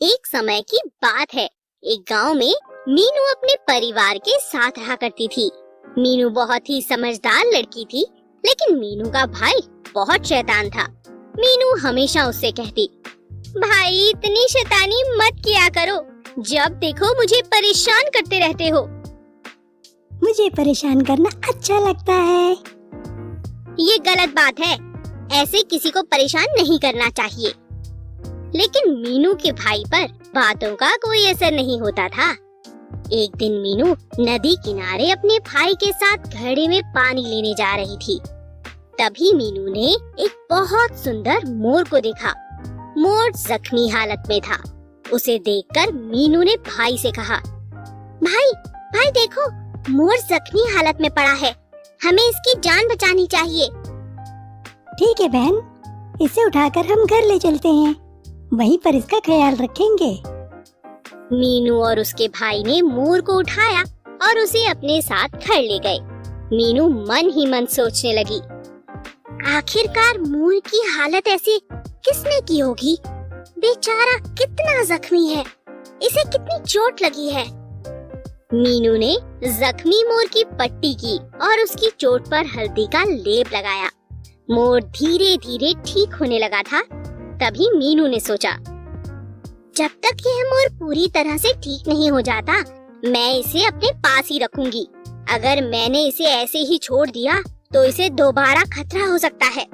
एक समय की बात है। एक गांव में मीनू अपने परिवार के साथ रहा करती थी। मीनू बहुत ही समझदार लड़की थी, लेकिन मीनू का भाई बहुत शैतान था। मीनू हमेशा उससे कहती, भाई इतनी शैतानी मत किया करो, जब देखो मुझे परेशान करते रहते हो। मुझे परेशान करना अच्छा लगता है। ये गलत बात है, ऐसे किसी को परेशान नहीं करना चाहिए। लेकिन मीनू के भाई पर बातों का कोई असर नहीं होता था। एक दिन मीनू नदी किनारे अपने भाई के साथ घड़े में पानी लेने जा रही थी। तभी मीनू ने एक बहुत सुंदर मोर को देखा। मोर जख्मी हालत में था। उसे देखकर मीनू ने भाई से कहा, भाई भाई देखो, मोर जख्मी हालत में पड़ा है, हमें इसकी जान बचानी चाहिए। ठीक है बहन, इसे उठाकर हम घर ले चलते हैं, वहीं पर इसका ख्याल रखेंगे। मीनू और उसके भाई ने मोर को उठाया और उसे अपने साथ घर ले गए। मीनू मन ही मन सोचने लगी, आखिरकार मोर की हालत ऐसी किसने की होगी? बेचारा कितना जख्मी है, इसे कितनी चोट लगी है। मीनू ने जख्मी मोर की पट्टी की और उसकी चोट पर हल्दी का लेप लगाया। मोर धीरे धीरे ठीक होने लगा था। तभी मीनू ने सोचा, जब तक यह मोर पूरी तरह से ठीक नहीं हो जाता, मैं इसे अपने पास ही रखूंगी। अगर मैंने इसे ऐसे ही छोड़ दिया तो इसे दोबारा खतरा हो सकता है।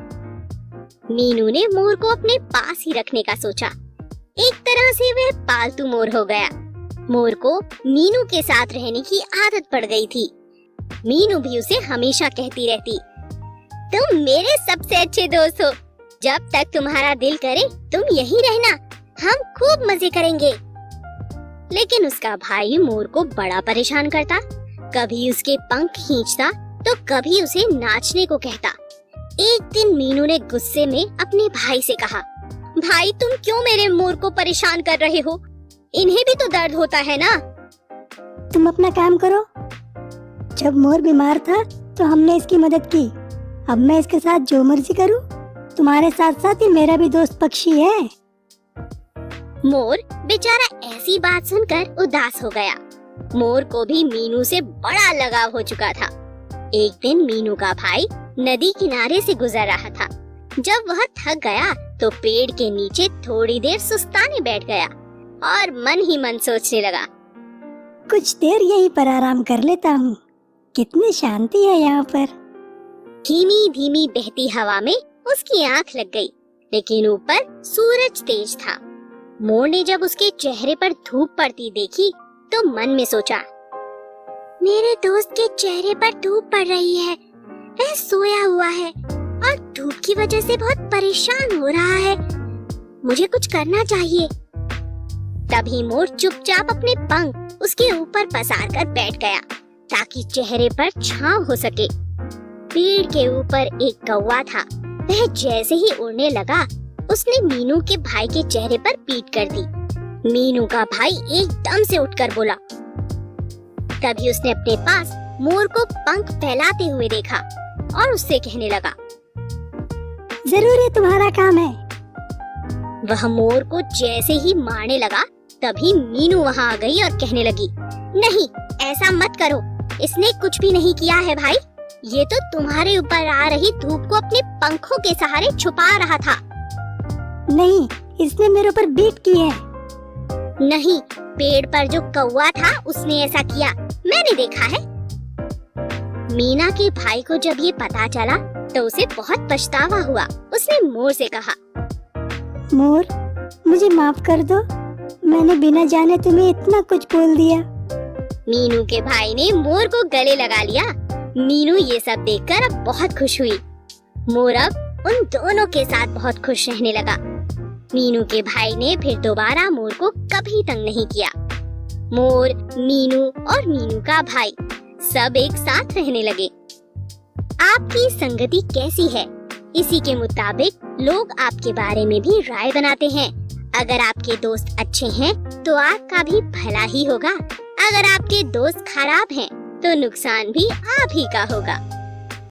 मीनू ने मोर को अपने पास ही रखने का सोचा। एक तरह से वह पालतू मोर हो गया। मोर को मीनू के साथ रहने की आदत पड़ गई थी। मीनू भी उसे हमेशा कहती रहती, तुम मेरे सबसे अच्छे दोस्त हो, जब तक तुम्हारा दिल करे तुम यहीं रहना, हम खूब मजे करेंगे। लेकिन उसका भाई मोर को बड़ा परेशान करता। कभी उसके पंख खींचता तो कभी उसे नाचने को कहता। एक दिन मीनू ने गुस्से में अपने भाई से कहा, भाई तुम क्यों मेरे मोर को परेशान कर रहे हो? इन्हें भी तो दर्द होता है ना। तुम अपना काम करो। जब मोर बीमार था तो हमने इसकी मदद की, अब मैं इसके साथ जो मर्जी करूं। तुम्हारे साथ साथ ही मेरा भी दोस्त पक्षी है। मोर बेचारा ऐसी बात सुनकर उदास हो गया। मोर को भी मीनू से बड़ा लगाव हो चुका था। एक दिन मीनू का भाई नदी किनारे से गुजर रहा था। जब वह थक गया तो पेड़ के नीचे थोड़ी देर सुस्ताने बैठ गया और मन ही मन सोचने लगा, कुछ देर यहीं पर आराम कर लेता हूँ, कितनी शांति है यहाँ पर। धीमी धीमी बहती हवा में उसकी आंख लग गई, लेकिन ऊपर सूरज तेज था। मोर ने जब उसके चेहरे पर धूप पड़ती देखी तो मन में सोचा, मेरे दोस्त के चेहरे पर धूप पड़ रही है, वह सोया हुआ है और धूप की वजह से बहुत परेशान हो रहा है, मुझे कुछ करना चाहिए। तभी मोर चुपचाप अपने पंख उसके ऊपर पसार कर बैठ गया ताकि चेहरे पर छांव हो सके। पेड़ के ऊपर एक कौवा था। वह जैसे ही उड़ने लगा, उसने मीनू के भाई के चेहरे पर पीठ कर दी। मीनू का भाई एकदम से उठकर बोला। तभी उसने अपने पास मोर को पंख फैलाते हुए देखा और उससे कहने लगा, जरूर ये तुम्हारा काम है। वह मोर को जैसे ही मारने लगा, तभी मीनू वहाँ आ गई और कहने लगी, नहीं ऐसा मत करो, इसने कुछ भी नहीं किया है भाई, ये तो तुम्हारे ऊपर आ रही धूप को अपने पंखों के सहारे छुपा रहा था। नहीं, इसने मेरे ऊपर बीट की है। नहीं, पेड़ पर जो कौवा था उसने ऐसा किया, मैंने देखा है। मीना के भाई को जब ये पता चला तो उसे बहुत पछतावा हुआ। उसने मोर से कहा, मोर मुझे माफ कर दो, मैंने बिना जाने तुम्हें इतना कुछ बोल दिया। मीनू के भाई ने मोर को गले लगा लिया। मीनू ये सब देखकर अब बहुत खुश हुई। मोर अब उन दोनों के साथ बहुत खुश रहने लगा। मीनू के भाई ने फिर दोबारा मोर को कभी तंग नहीं किया। मोर, मीनू और मीनू का भाई सब एक साथ रहने लगे। आपकी संगति कैसी है, इसी के मुताबिक लोग आपके बारे में भी राय बनाते हैं। अगर आपके दोस्त अच्छे हैं तो आपका भी भला ही होगा। अगर आपके दोस्त खराब हैं तो नुकसान भी आप ही का होगा।